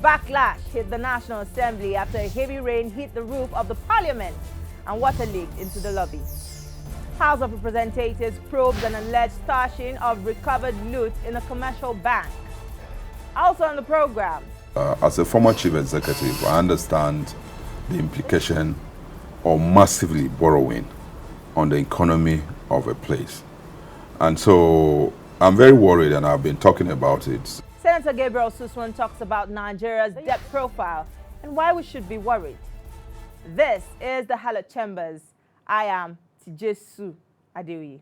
Backlash hit the National Assembly after a heavy rain hit the roof of the Parliament and water leaked into the lobby. House of Representatives probes an alleged stashing of recovered loot in a commercial bank. Also on the program. As a former chief executive, I understand the implication of massively borrowing on the economy of a place. And so I'm very worried, and I've been talking about it. Senator Gabriel Suswam talks about Nigeria's debt profile and why we should be worried. This is the Hallowed Chambers. I am Tijesu Adeoye.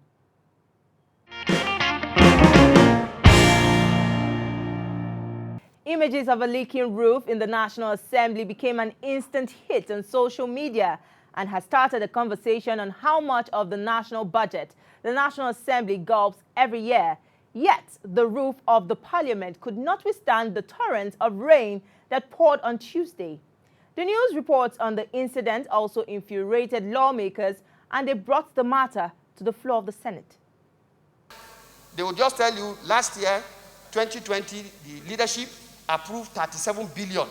Images of a leaking roof in the National Assembly became an instant hit on social media and has started a conversation on how much of the national budget the National Assembly gulps every year. Yet, the roof of the Parliament could not withstand the torrent of rain that poured on Tuesday. The news reports on the incident also infuriated lawmakers, and they brought the matter to the floor of the Senate. They will just tell you, last year, 2020, the leadership approved 37 billion,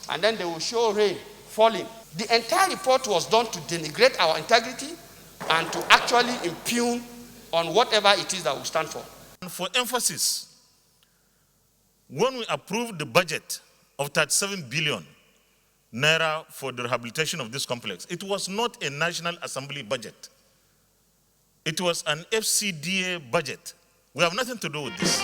and then they will show rain falling. The entire report was done to denigrate our integrity and to actually impugn on whatever it is that we stand for. And for emphasis, when we approved the budget of 37 billion naira for the rehabilitation of this complex, it was not a National Assembly budget. It was an FCDA budget. We have nothing to do with this.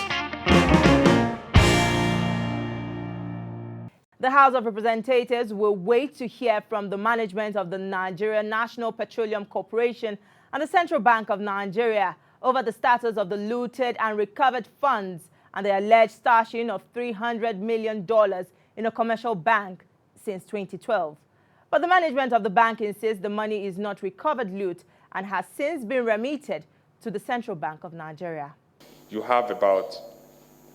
The House of Representatives will wait to hear from the management of the Nigeria National Petroleum Corporation and the Central Bank of Nigeria over the status of the looted and recovered funds and the alleged stashing of $300 million in a commercial bank since 2012. But the management of the bank insists the money is not recovered loot and has since been remitted to the Central Bank of Nigeria. You have about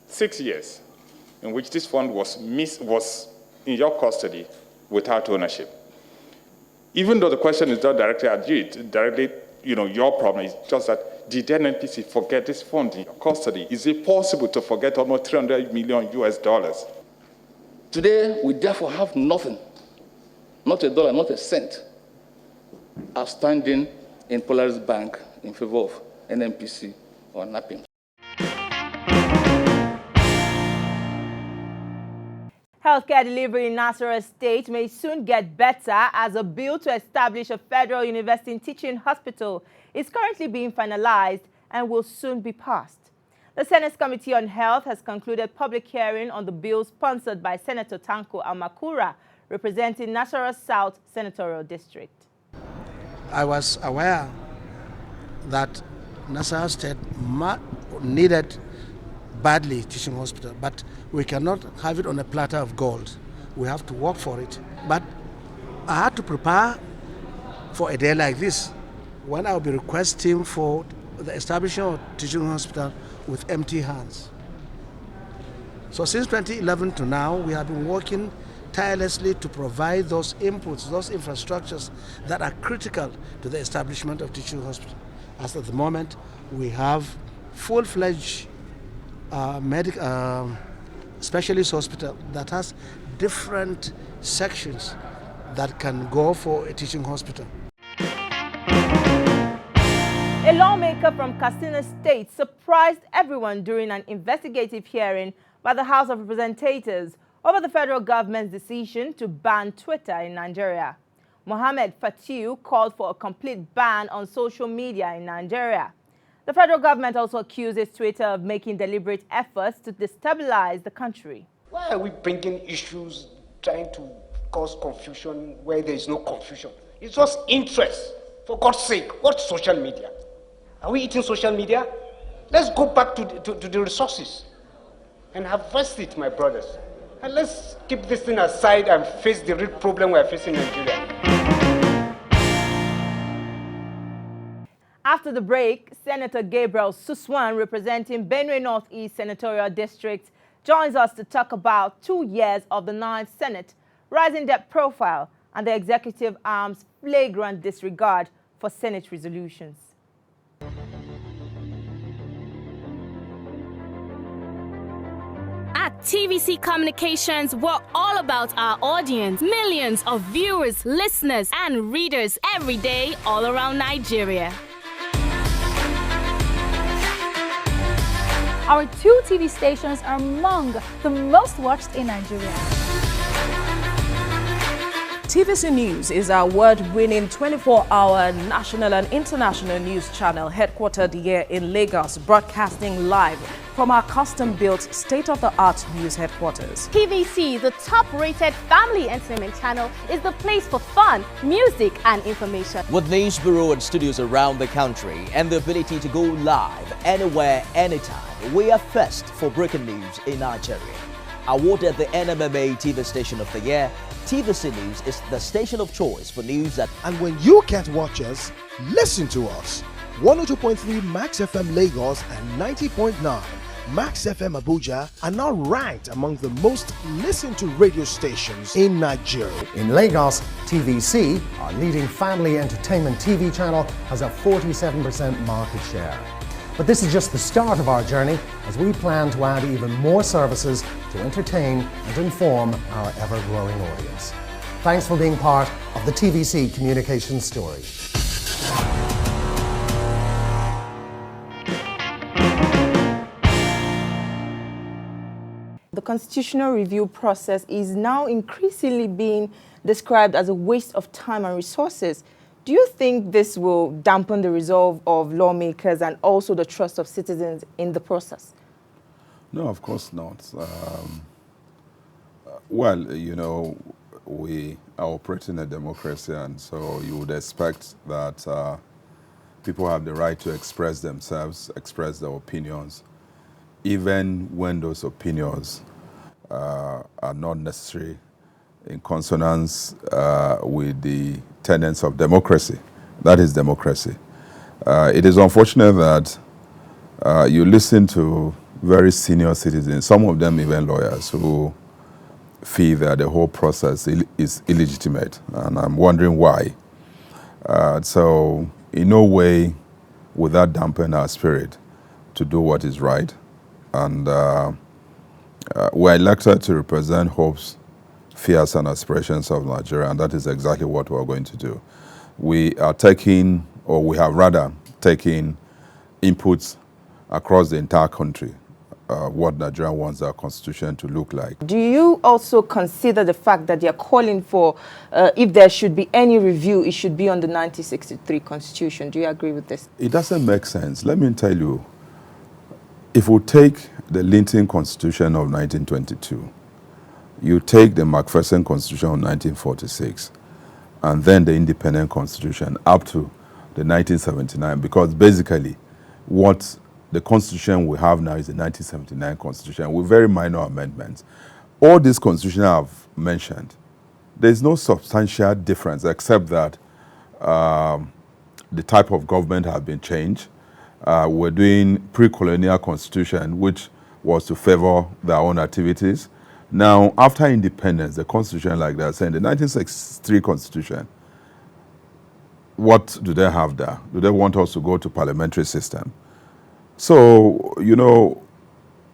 6 years in which this fund was in your custody without ownership. Even though the question is not directly at you, your problem is just that did NNPC forget this fund in your custody? Is it possible to forget almost $300 million US? Today, we therefore have nothing, not a dollar, not a cent, outstanding in Polaris Bank in favor of NNPC or NAPIM. Healthcare delivery in Nasarawa State may soon get better as a bill to establish a federal university teaching hospital is currently being finalized and will soon be passed. The Senate's Committee on Health has concluded public hearing on the bill sponsored by Senator Tanko Amakura, representing Nasarawa South Senatorial District. I was aware that Nasarawa State needed badly teaching hospital, but we cannot have it on a platter of gold. We have to work for it. But I had to prepare for a day like this, when I'll be requesting for the establishment of teaching hospital with empty hands. So since 2011 to now, we have been working tirelessly to provide those inputs, those infrastructures that are critical to the establishment of teaching hospital. As at the moment, we have full-fledged specialist hospital that has different sections that can go for a teaching hospital. A lawmaker from Katsina State surprised everyone during an investigative hearing by the House of Representatives over the federal government's decision to ban Twitter in Nigeria. Mohammed Fatiu called for a complete ban on social media in Nigeria. The federal government also accuses Twitter of making deliberate efforts to destabilize the country. Why are we bringing issues, trying to cause confusion where there is no confusion? It's just interest. For God's sake, what's social media? Are we eating social media? Let's go back to the resources and harvest it, my brothers. And let's keep this thing aside and face the real problem we're facing in Nigeria. After the break, Senator Gabriel Suswam, representing Benue Northeast Senatorial District, joins us to talk about 2 years of the 9th Senate, rising debt profile, and the executive arm's flagrant disregard for Senate resolutions. At TVC Communications, we're all about our audience. Millions of viewers, listeners, and readers every day all around Nigeria. Our 2 TV stations are among the most watched in Nigeria. TVC News is our award-winning 24-hour national and international news channel headquartered here in Lagos, broadcasting live from our custom-built state-of-the-art news headquarters. TVC, the top-rated family entertainment channel, is the place for fun, music, and information. With news bureau and studios around the country and the ability to go live anywhere, anytime, we are first for breaking news in Nigeria. Awarded the NMMA TV Station of the Year, TVC News is the station of choice for news that... And when you can't watch us, listen to us. 102.3 Max FM Lagos and 90.9 Max FM Abuja are now ranked among the most listened to radio stations in Nigeria. In Lagos, TVC, our leading family entertainment TV channel, has a 47% market share. But this is just the start of our journey, as we plan to add even more services to entertain and inform our ever-growing audience. Thanks for being part of the TVC communications story. The constitutional review process is now increasingly being described as a waste of time and resources. Do you think this will dampen the resolve of lawmakers and also the trust of citizens in the process? No, of course not. Well, you know, we are operating a democracy, and so you would expect that people have the right to express themselves, express their opinions, even when those opinions are not necessary in consonance with the tenets of democracy. That is democracy. It is unfortunate that you listen to very senior citizens, some of them even lawyers, who feel that the whole process is illegitimate, and I'm wondering why. So in no way would that dampen our spirit to do what is right. And we're elected to represent hopes, fears, and aspirations of Nigeria, and that is exactly what we're going to do. We are taking, or we have rather taken, inputs across the entire country, what Nigeria wants our constitution to look like. Do you also consider the fact that you're calling for, if there should be any review, it should be on the 1963 constitution? Do you agree with this? It doesn't make sense. Let me tell you, if we take the Linton Constitution of 1922, you take the Macpherson Constitution of 1946, and then the Independent Constitution up to the 1979, because basically what the Constitution we have now is the 1979 Constitution with very minor amendments. All these constitutions I've mentioned, there's no substantial difference except that the type of government has been changed. We're doing pre-colonial constitution, which was to favor their own activities. Now, after independence, the constitution, like that, saying the 1963 constitution, what do they have there? Do they want us to go to parliamentary system? So, you know,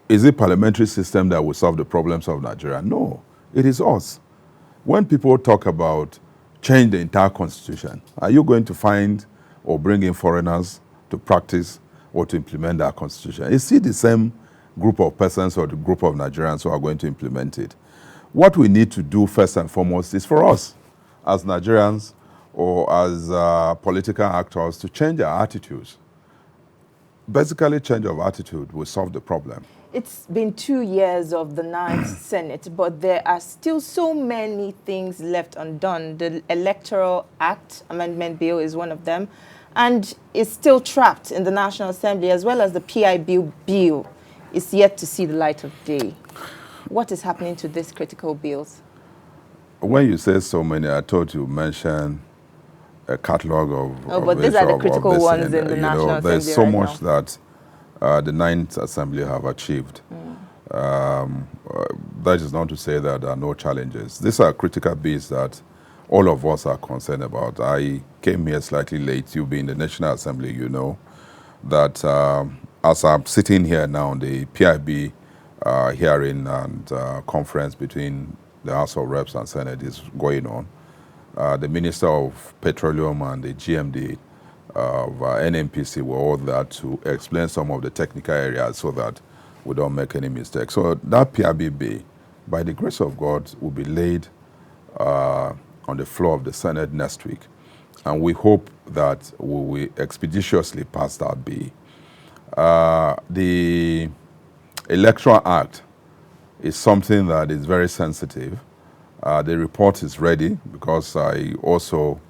is it parliamentary system that will solve the problems of Nigeria? No, it is us. When people talk about change the entire constitution, are you going to find or bring in foreigners to practice or to implement our constitution? Is it the same group of persons or the group of Nigerians who are going to implement it? What we need to do first and foremost is for us as Nigerians or as political actors to change our attitudes. Basically, change of attitude will solve the problem. It's been 2 years of the 9th Senate, but there are still so many things left undone. The Electoral Act Amendment Bill is one of them, and is still trapped in the National Assembly, as well as the PIB bill is yet to see the light of day. What is happening to these critical bills? When you say so many, I thought you mentioned a catalog of but these are the critical ones in the National Assembly. There's so much that the 9th Assembly have achieved. That is not to say that there are no challenges. These are critical bills that all of us are concerned about. I came here slightly late. You being in the National Assembly, you know that as I'm sitting here now, the PIB hearing and conference between the House of Reps and Senate is going on. The Minister of Petroleum and the GMD of NNPC were all there to explain some of the technical areas so that we don't make any mistakes. So that PRBB, by the grace of God, will be laid on the floor of the Senate next week. And we hope that we will expeditiously pass that bill. The Electoral Act is something that is very sensitive. The report is ready because I also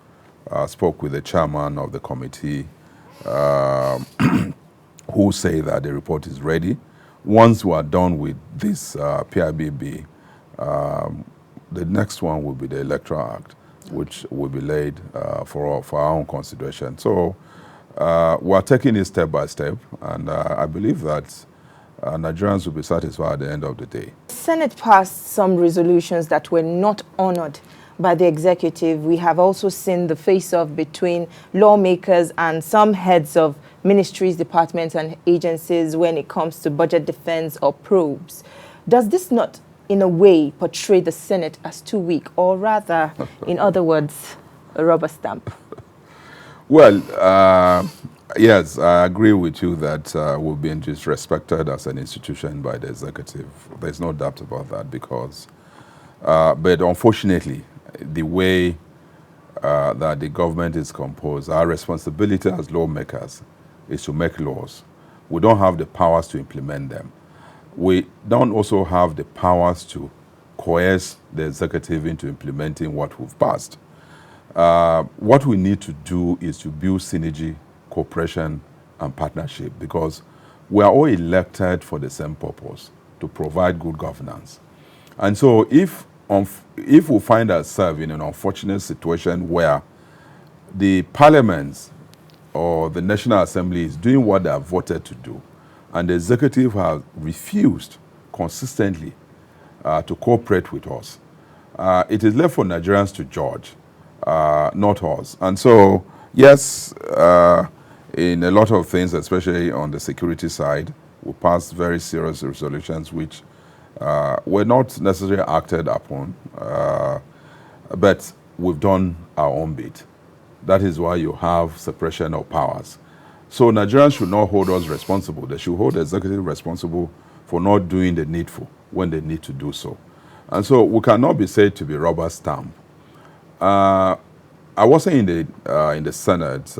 spoke with the chairman of the committee who say that the report is ready. Once we are done with this PIBB, the next one will be the Electoral Act, which will be laid for our own consideration. So we are taking it step by step, and I believe that Nigerians will be satisfied at the end of the day. The Senate passed some resolutions that were not honored by the executive. We have also seen the face-off between lawmakers and some heads of ministries, departments, and agencies when it comes to budget defense or probes. Does this not, in a way, portray the Senate as too weak, or rather, in other words, a rubber stamp? Well, yes, I agree with you that we're being disrespected as an institution by the executive. There's no doubt about that because, but unfortunately, the way that the government is composed, our responsibility as lawmakers is to make laws. We don't have the powers to implement them. We don't also have the powers to coerce the executive into implementing what we've passed. What we need to do is to build synergy, cooperation, and partnership because we are all elected for the same purpose, to provide good governance. And so if we find ourselves in an unfortunate situation where the parliaments or the National Assembly is doing what they have voted to do, and the executive has refused consistently to cooperate with us, it is left for Nigerians to judge, not us. And so, yes, in a lot of things, especially on the security side, we passed very serious resolutions which were not necessarily acted upon, but we've done our own bit. That is why you have separation of powers. So Nigerians should not hold us responsible. They should hold the executive responsible for not doing the needful when they need to do so. And so we cannot be said to be rubber stamp. I wasn't in the Senate,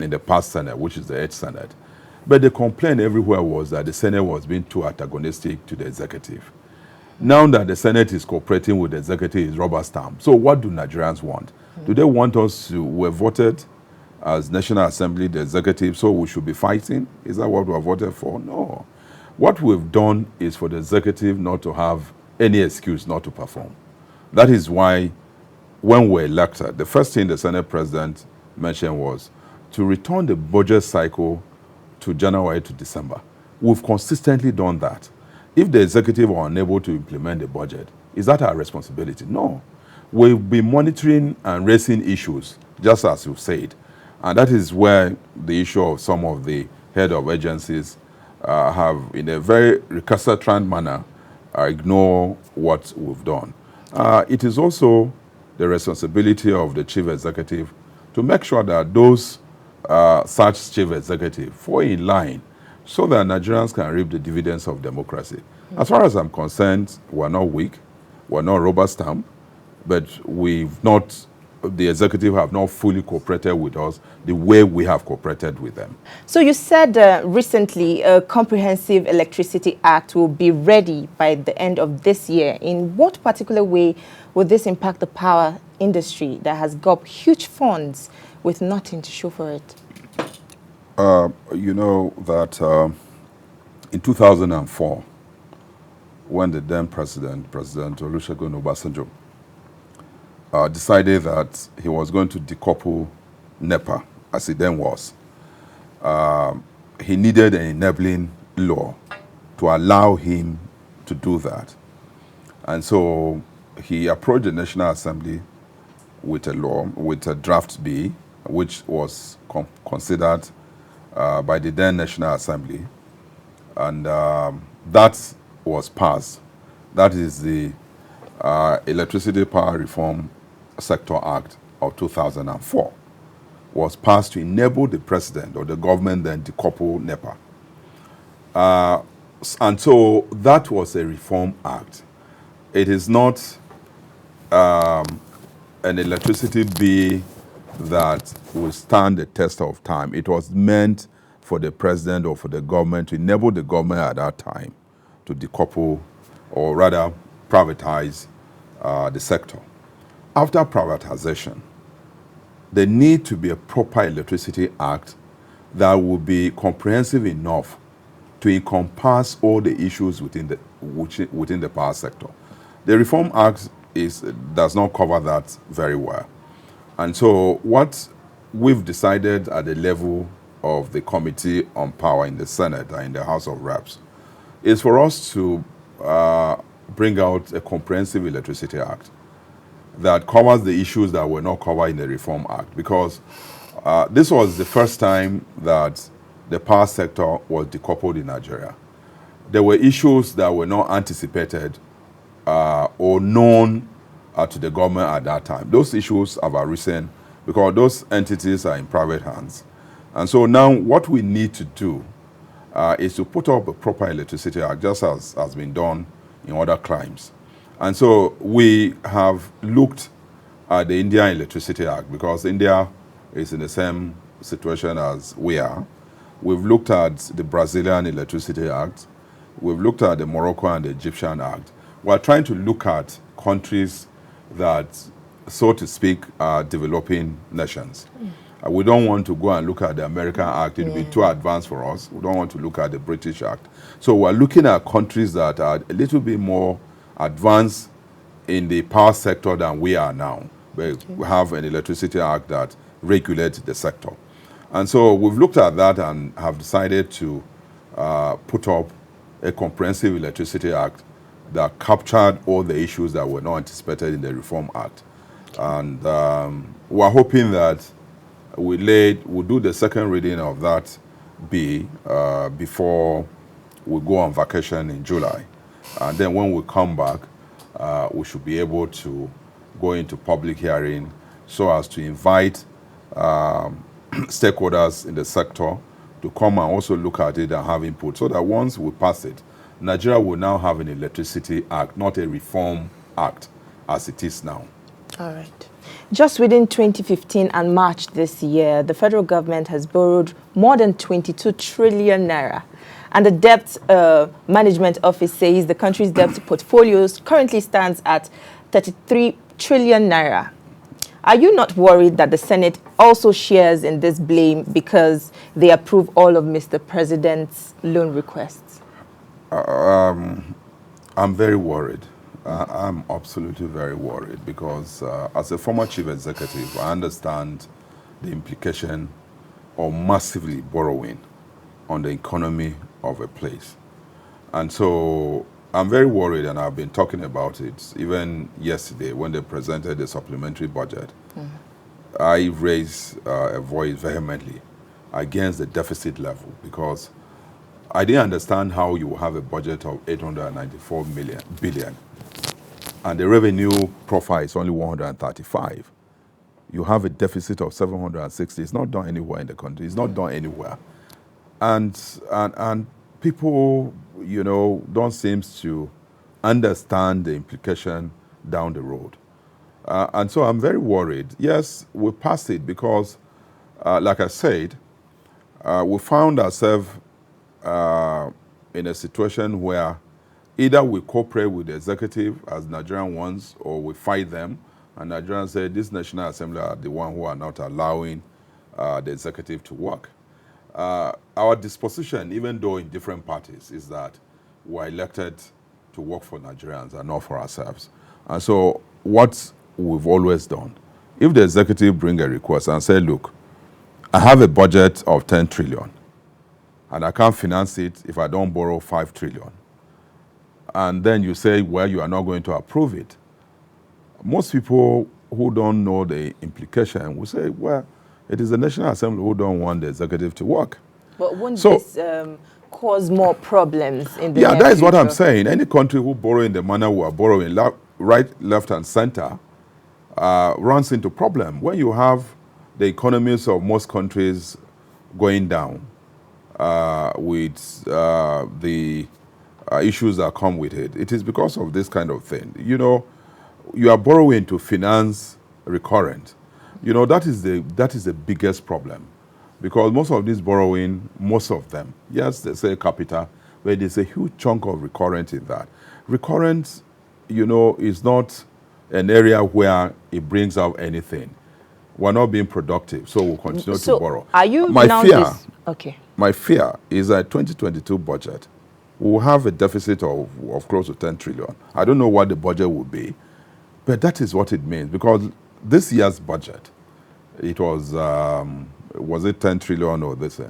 in the past Senate, which is the 8th Senate. But the complaint everywhere was that the Senate was being too antagonistic to the executive. Now that the Senate is cooperating with the executive, is rubber stamp. So what do Nigerians want? Do they want us to, we're voted as National Assembly, the executive, so we should be fighting? Is that what we're voted for? No. What we've done is for the executive not to have any excuse not to perform. That is why when we're elected, the first thing the Senate President mentioned was to return the budget cycle to January to December. We've consistently done that. If the executive are unable to implement the budget, is that our responsibility? No. We've been monitoring and raising issues, just as you've said. And that is where the issue of some of the head of agencies have, in a very recalcitrant manner, ignore what we've done. It is also the responsibility of the chief executive to make sure that those such chief executive fall in line so that Nigerians can reap the dividends of democracy. As far as I'm concerned, we're not weak, we're not rubber stamp, but the executive have not fully cooperated with us the way we have cooperated with them. So you said recently a comprehensive electricity act will be ready by the end of this year. In what particular way will this impact the power industry that has got huge funds with nothing to show for it? You know that in 2004, when the then President Olusegun Obasanjo, decided that he was going to decouple NEPA, as it then was, he needed an enabling law to allow him to do that. And so he approached the National Assembly with a law, with a draft bill, which was considered by the then National Assembly. And that was passed, that is the Electricity Power Reform Sector Act of 2004, was passed to enable the president or the government then decouple NEPA. And so that was a reform act. It is not an electricity bill that will stand the test of time. It was meant for the president or for the government to enable the government at that time to decouple, or rather privatize the sector. After privatization, there need to be a proper electricity act that will be comprehensive enough to encompass all the issues within the power sector. The Reform Act does not cover that very well. And so what we've decided at the level of the Committee on Power in the Senate and in the House of Reps is for us to bring out a comprehensive electricity act that covers the issues that were not covered in the Reform Act, because this was the first time that the power sector was decoupled in Nigeria. There were issues that were not anticipated or known to the government at that time. Those issues have arisen because those entities are in private hands. And so now what we need to do is to put up a proper electricity act, just as has been done in other climes. And so we have looked at the Indian Electricity Act, because India is in the same situation as we are. We've looked at the Brazilian Electricity Act. We've looked at the Moroccan and the Egyptian Act. We're trying to look at countries that, so to speak, are developing nations. We don't want to go and look at the American Act. It will be too advanced for us. We don't want to look at the British Act. So we're looking at countries that are a little bit more advanced in the power sector than we are now. We have an Electricity Act that regulates the sector. And so we've looked at that and have decided to put up a comprehensive Electricity Act that captured all the issues that were not anticipated in the Reform Act. And we're hoping that we'll do the second reading of that bill before we go on vacation in July. And then when we come back, we should be able to go into public hearing so as to invite stakeholders in the sector to come and also look at it and have input, so that once we pass it, Nigeria will now have an Electricity Act, not a Reform Act as it is now. All right. Just within 2015 and March this year, the federal government has borrowed more than 22 trillion naira. And the Debt Management Office says the country's debt portfolios currently stands at 33 trillion naira. Are you not worried that the Senate also shares in this blame because they approve all of Mr. President's loan requests? I'm very worried. I'm absolutely very worried because as a former chief executive, I understand the implication of massively borrowing on the economy of a place. And so I'm very worried, and I've been talking about it even yesterday when they presented the supplementary budget. I raised a voice vehemently against the deficit level, because I didn't understand how you have a budget of 894 billion and the revenue profile is only 135. You have a deficit of 760. It's not done anywhere in the country. It's not done anywhere. And people, you know, don't seem to understand the implication down the road. And so I'm very worried. Yes, we passed it because, like I said, we found ourselves in a situation where either we cooperate with the executive as Nigerian ones, or we fight them. And Nigerians say this National Assembly are the one who are not allowing the executive to work. Our disposition, even though in different parties, is that we're elected to work for Nigerians and not for ourselves. And so what we've always done, if the executive bring a request and say, look, I have a budget of 10 trillion and I can't finance it if I don't borrow 5 trillion. And then you say, well, you are not going to approve it. Most people who don't know the implication will say, well, it is the National Assembly who don't want the executive to work. But won't this cause more problems in the Yeah, near that is what I'm future? saying. Any country who borrow in the manner we are borrowing, right, left, and center, runs into problem. When you have the economies of most countries going down with the issues that come with it, it is because of this kind of thing. You know, you are borrowing to finance recurrent. You know, that is the biggest problem. Because most of this borrowing, most of them, yes, they say capital, but there's a huge chunk of recurrent in that. Recurrent, you know, is not an area where it brings out anything. We're not being productive, so we'll continue to borrow. Are you okay? My fear is that 2022 budget will have a deficit of close to 10 trillion. I don't know what the budget will be, but that is what it means. Because this year's budget, it was it 10 trillion or this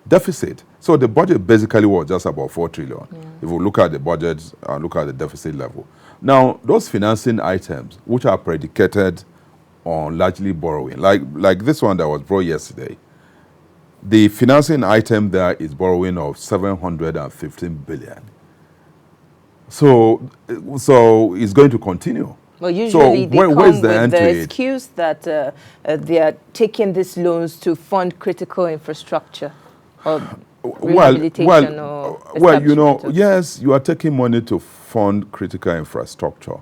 deficit? So the budget basically was just about 4 trillion. Yeah. If we look at the budget and look at the deficit level. Now, those financing items, which are predicated on largely borrowing, like this one that was brought yesterday, the financing item there is borrowing of 715 billion. So it's going to continue. Well, usually so they come where's the with the end to excuse that they are taking these loans to fund critical infrastructure or rehabilitation well, you know, yes, you are taking money to fund critical infrastructure.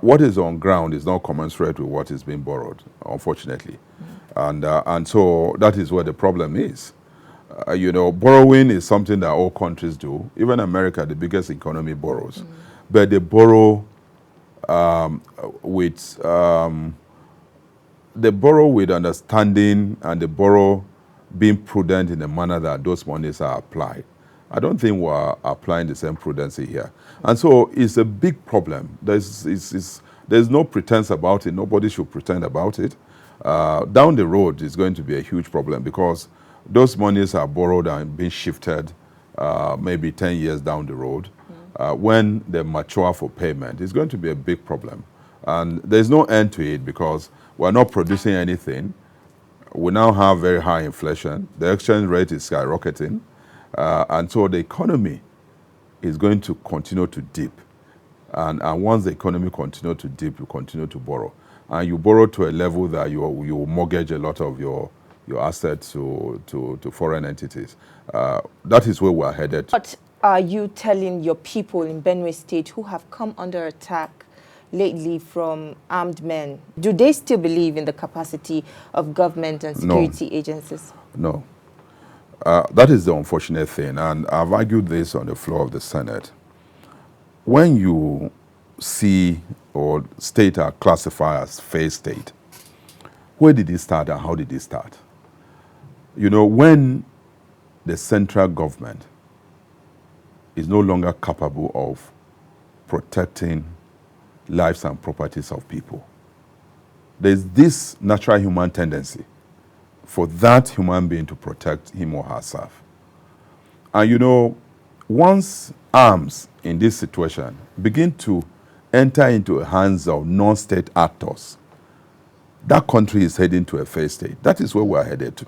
What is on ground is not commensurate with what is being borrowed, unfortunately. And so that is where the problem is. You know, borrowing is something that all countries do. Even America, the biggest economy, borrows. But they borrow with understanding, and they borrow being prudent in the manner that those monies are applied. I don't think we're applying the same prudency here. And so it's a big problem. There's no pretense about it. Nobody should pretend about it. Down the road, it's going to be a huge problem because those monies are borrowed and being shifted maybe 10 years down the road. When they mature for payment, it's going to be a big problem. And there's no end to it because we're not producing anything. We now have very high inflation. The exchange rate is skyrocketing. And so the economy is going to continue to dip. And once the economy continues to dip, you continue to borrow. And you borrow to a level that you mortgage a lot of your assets to foreign entities. That is where we're headed. What are you telling your people in Benue State who have come under attack lately from armed men? Do they still believe in the capacity of government and security agencies? No. That is the unfortunate thing, and I've argued this on the floor of the Senate. When you see or state are classified as failed state, where did it start and how did it start? You know, when the central government is no longer capable of protecting lives and properties of people, there's this natural human tendency for that human being to protect him or herself. And you know, once arms in this situation begin to enter into the hands of non-state actors, that country is heading to a failed state. That is where we are headed to.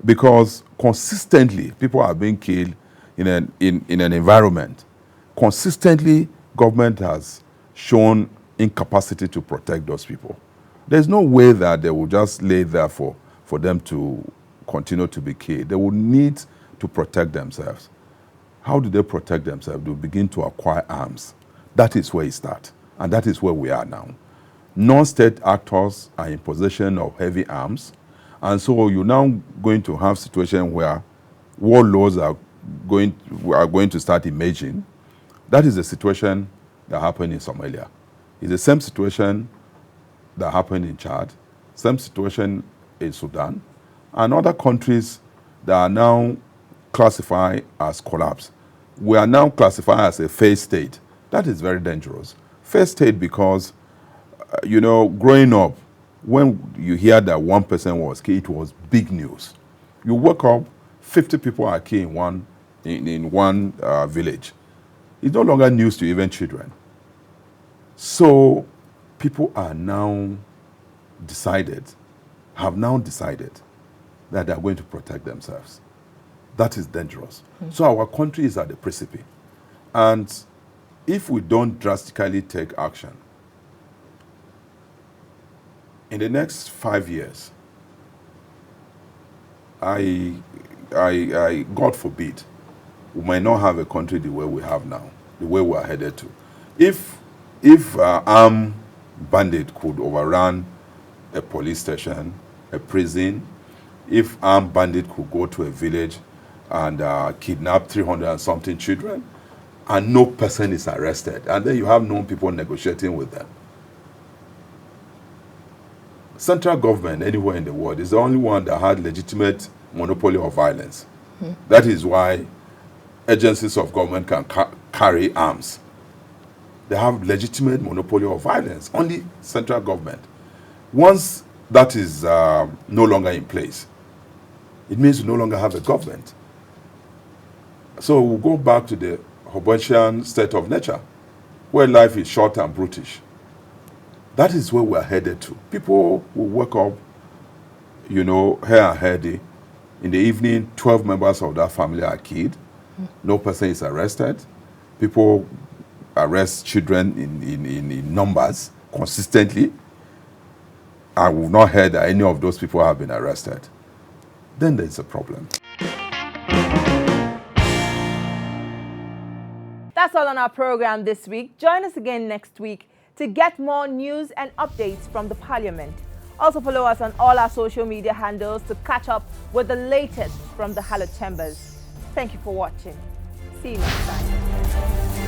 Because consistently, people are being killed in an environment. Consistently, government has shown incapacity to protect those people. There's no way that they will just lay there for them to continue to be killed. They will need to protect themselves. How do they protect themselves? They begin to acquire arms. That is where it starts. And that is where we are now. Non-state actors are in possession of heavy arms. And so you're now going to have a situation where warlords are going to start emerging. That is the situation that happened in Somalia. It's the same situation that happened in Chad, same situation in Sudan, and other countries that are now classified as collapse. We are now classified as a failed state. That is very dangerous. Failed state because, you know, growing up, when you hear that one person was killed, it was big news. You wake up, 50 people are killed in one village. It's no longer news to even children. So people are now have now decided that they are going to protect themselves. that is dangerous. So our country is at the precipice. And if we don't drastically take action, in the next 5 years, God forbid, we might not have a country the way we have now, the way we are headed to. If armed bandit could overrun a police station, a prison, if armed bandit could go to a village and kidnap 300 and something children, and no person is arrested, and then you have known people negotiating with them. Central government anywhere in the world is the only one that had legitimate monopoly of violence. That is why agencies of government can carry arms. They have legitimate monopoly of violence, only central government. Once that is no longer in place, it means we no longer have a government. So we'll go back to the Hobbesian state of nature, where life is short and brutish. That is where we're headed to. People will wake up, hair and heady. In the evening, 12 members of that family are killed. No person is arrested. People arrest children in numbers consistently. I have not heard that any of those people have been arrested. Then there's a problem. That's all on our program this week. Join us again next week to get more news and updates from the Parliament. Also follow us on all our social media handles to catch up with the latest from the Hallowed Chambers. Thank you for watching. See you next time.